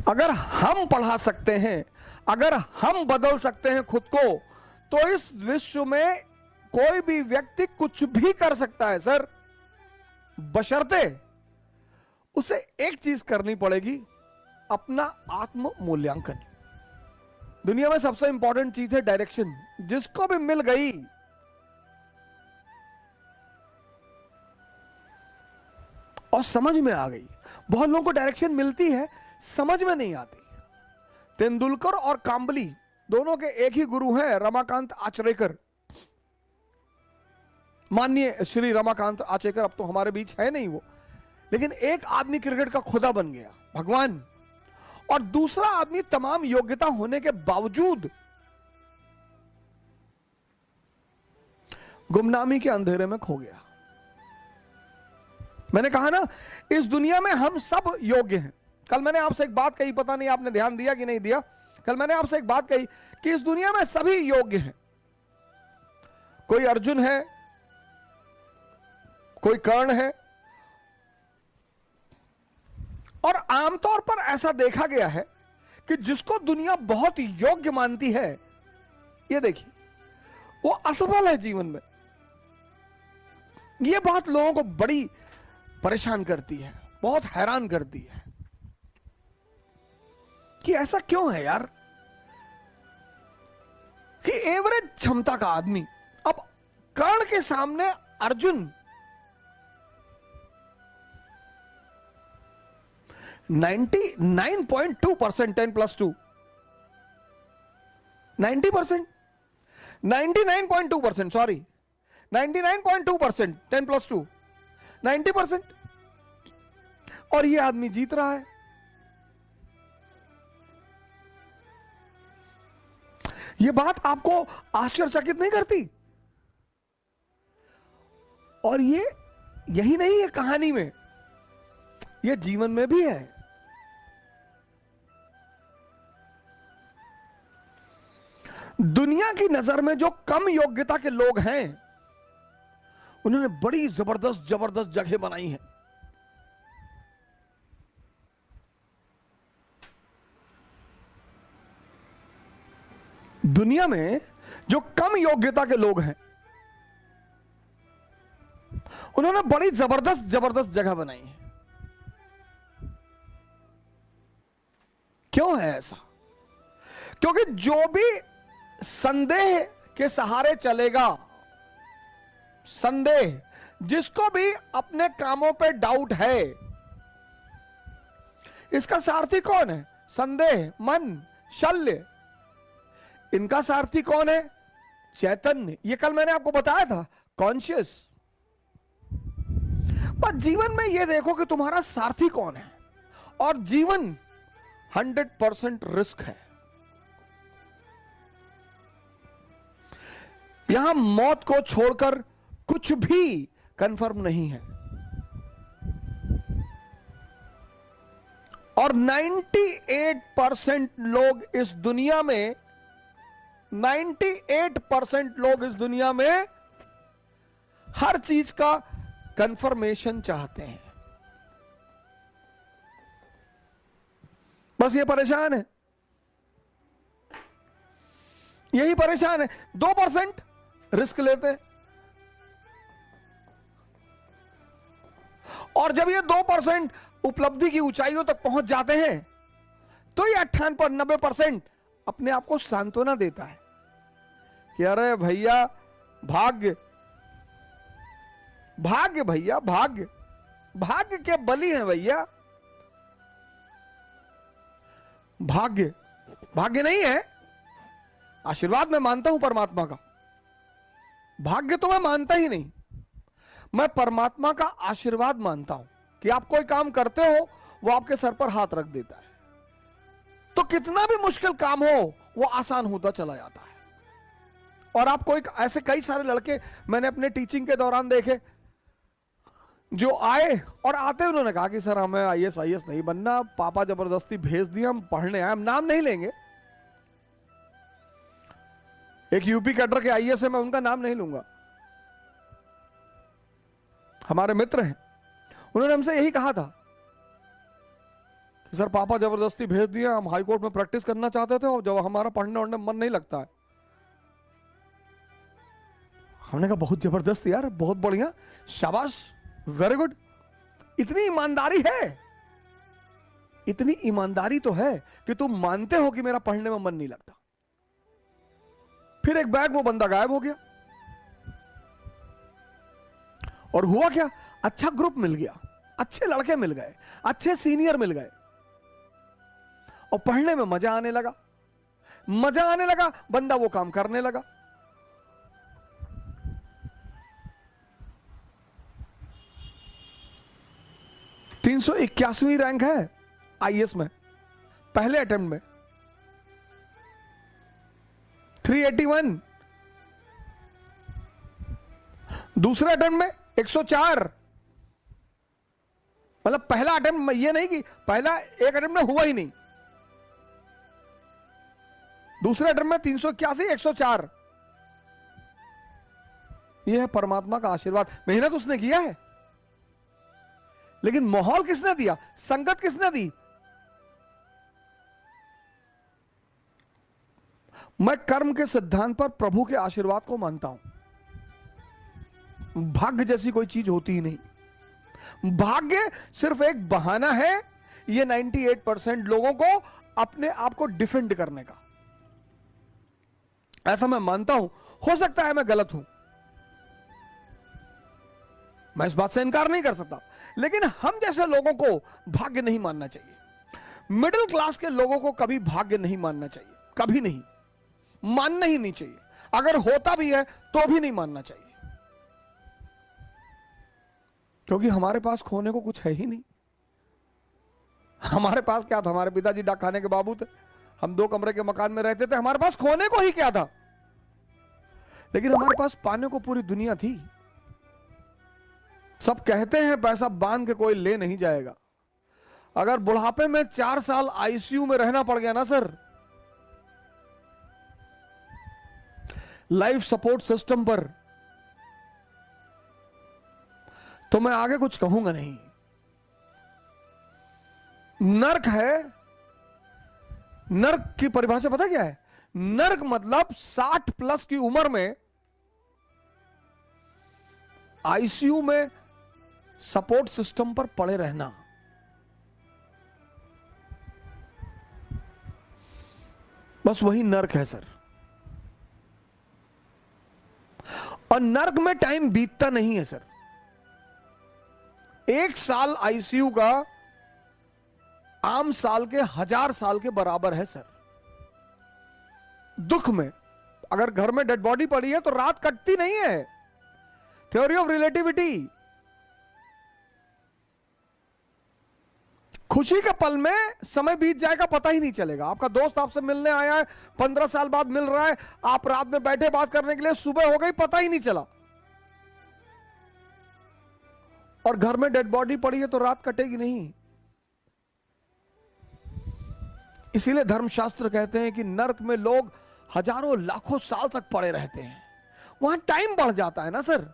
अगर हम पढ़ा सकते हैं, अगर हम बदल सकते हैं खुद को, तो इस विश्व में कोई भी व्यक्ति कुछ भी कर सकता है सर, बशर्ते उसे एक चीज करनी पड़ेगी, अपना आत्म मूल्यांकन। दुनिया में सबसे इंपॉर्टेंट चीज है डायरेक्शन। जिसको भी मिल गई, और समझ में आ गई। बहुत लोगों को डायरेक्शन मिलती है, समझ में नहीं आती। तेंदुलकर और कांबली दोनों के एक ही गुरु हैं, रमाकांत आचरेकर। माननीय श्री रमाकांत आचरेकर अब तो हमारे बीच है नहीं वो, लेकिन एक आदमी क्रिकेट का खुदा बन गया, भगवान, और दूसरा आदमी तमाम योग्यता होने के बावजूद गुमनामी के अंधेरे में खो गया। मैंने कहा ना, इस दुनिया में हम सब योग्य हैं। कल मैंने आपसे एक बात कही, पता नहीं आपने ध्यान दिया कि नहीं दिया। कल मैंने आपसे एक बात कही कि इस दुनिया में सभी योग्य हैं। कोई अर्जुन है, कोई कर्ण है, और आमतौर पर ऐसा देखा गया है कि जिसको दुनिया बहुत योग्य मानती है, ये देखिए, वो असफल है जीवन में। ये बात लोगों को बड़ी परेशान करती है, बहुत हैरान करती है कि ऐसा क्यों है यार, कि एवरेज क्षमता का आदमी, अब कर्ण के सामने अर्जुन 99.2%, 10+2, 90%, 99.2%, सॉरी, 99.2%, 10+2, 90%, और ये आदमी जीत रहा है। ये बात आपको आश्चर्यचकित नहीं करती? और ये यही नहीं है कहानी में, ये जीवन में भी है। दुनिया की नजर में जो कम योग्यता के लोग हैं, उन्होंने बड़ी जबरदस्त जबरदस्त जगह बनाई है। दुनिया में जो कम योग्यता के लोग हैं, उन्होंने बड़ी जबरदस्त जबरदस्त जगह बनाई है। क्यों है ऐसा? क्योंकि जो भी संदेह के सहारे चलेगा, संदेह, जिसको भी अपने कामों पे डाउट है, इसका सारथी कौन है? संदेह, मन, शल्य। इनका सारथी कौन है? चैतन्य। ये कल मैंने आपको बताया था, कॉन्शियस। पर जीवन में ये देखो कि तुम्हारा सारथी कौन है। और जीवन 100% रिस्क है। यहां मौत को छोड़कर कुछ भी कंफर्म नहीं है। और 98% लोग इस दुनिया में, 98% लोग इस दुनिया में हर चीज का कंफर्मेशन चाहते हैं। बस ये परेशान है, यही परेशान है। 2% रिस्क लेते हैं, और जब ये 2% उपलब्धि की ऊंचाइयों तक पहुंच जाते हैं, तो ये 98-90% अपने आप को सांत्वना देता है कि अरे भैया भाग्य, भाग्य भैया, भाग्य, भाग्य के बलि हैं भैया। भाग्य, भाग्य नहीं है, आशीर्वाद मैं मानता हूं परमात्मा का। भाग्य तो मैं मानता ही नहीं, मैं परमात्मा का आशीर्वाद मानता हूं कि आप कोई काम करते हो, वो आपके सर पर हाथ रख देता है, तो कितना भी मुश्किल काम हो वो आसान होता चला जाता है। और आप कोई ऐसे कई सारे लड़के मैंने अपने टीचिंग के दौरान देखे, जो आए और आते उन्होंने कहा कि सर हमें आईएएस वाईएएस नहीं बनना, पापा जबरदस्ती भेज दिया, हम पढ़ने आए। हम नाम नहीं लेंगे, एक यूपी कैडर के आईएएस है, मैं उनका नाम नहीं लूंगा, हमारे मित्र हैं। उन्होंने हमसे यही कहा था सर पापा जबरदस्ती भेज दिया, हम हाई कोर्ट में प्रैक्टिस करना चाहते थे और जब हमारा पढ़ने वढ़ने मन नहीं लगता है। हमने कहा बहुत जबरदस्त यार, बहुत बढ़िया, शाबाश, वेरी गुड। इतनी ईमानदारी है, इतनी ईमानदारी तो है कि तुम मानते हो कि मेरा पढ़ने में मन नहीं लगता। फिर एक बैग वो बंदा गायब हो गया। और हुआ क्या, अच्छा ग्रुप मिल गया, अच्छे लड़के मिल गए, अच्छे सीनियर मिल गए और पढ़ने में मजा आने लगा। मजा आने लगा, बंदा वो काम करने लगा। तीन 381वीं रैंक है आईएएस में, पहले अटेम्प्ट में 381, दूसरे अटेम्प्ट में 104। मतलब पहला अटेम्प्ट में, ये नहीं कि पहला एक अटेम्प्ट में हुआ ही नहीं, दूसरे अटेम्प्ट में 381, 104। यह है परमात्मा का आशीर्वाद। मेहनत उसने किया है, लेकिन माहौल किसने दिया, संगत किसने दी? मैं कर्म के सिद्धांत पर प्रभु के आशीर्वाद को मानता हूं। भाग्य जैसी कोई चीज होती ही नहीं। भाग्य सिर्फ एक बहाना है ये 98% लोगों को अपने आप को डिफेंड करने का। ऐसा मैं मानता हूं, हो सकता है मैं गलत हूं, मैं इस बात से इनकार नहीं कर सकता, लेकिन हम जैसे लोगों को भाग्य नहीं मानना चाहिए। मिडिल क्लास के लोगों को कभी भाग्य नहीं मानना चाहिए, कभी नहीं, मानना ही नहीं चाहिए। अगर होता भी है तो भी नहीं मानना चाहिए, क्योंकि हमारे पास खोने को कुछ है ही नहीं। हमारे पास क्या था, हमारे पिताजी डाक खाने के बाबू थे, हम 2 कमरे के मकान में रहते थे, हमारे पास खोने को ही क्या था। लेकिन हमारे पास पाने को पूरी दुनिया थी। सब कहते हैं पैसा बांध के कोई ले नहीं जाएगा। अगर बुढ़ापे में 4 साल आईसीयू में रहना पड़ गया ना सर, लाइफ सपोर्ट सिस्टम पर, तो मैं आगे कुछ कहूंगा नहीं। नर्क है, नर्क की परिभाषा पता क्या है? नर्क मतलब 60 प्लस की उम्र में आईसीयू में सपोर्ट सिस्टम पर पड़े रहना। बस वही नर्क है सर। और नर्क में टाइम बीतता नहीं है सर। 1 साल आईसीयू का आम साल के 1000 साल के बराबर है सर। दुख में, अगर घर में डेड बॉडी पड़ी है तो रात कटती नहीं है। Theory of relativity. खुशी के पल में समय बीत जाएगा, पता ही नहीं चलेगा। आपका दोस्त आपसे मिलने आया है, 15 साल बाद मिल रहा है, आप रात में बैठे बात करने के लिए, सुबह हो गई, पता ही नहीं चला। और घर में डेड बॉडी पड़ी है तो रात कटेगी नहीं। इसीलिए धर्मशास्त्र कहते हैं कि नर्क में लोग हजारों लाखों साल तक पड़े रहते हैं। वहां टाइम बढ़ जाता है ना सर।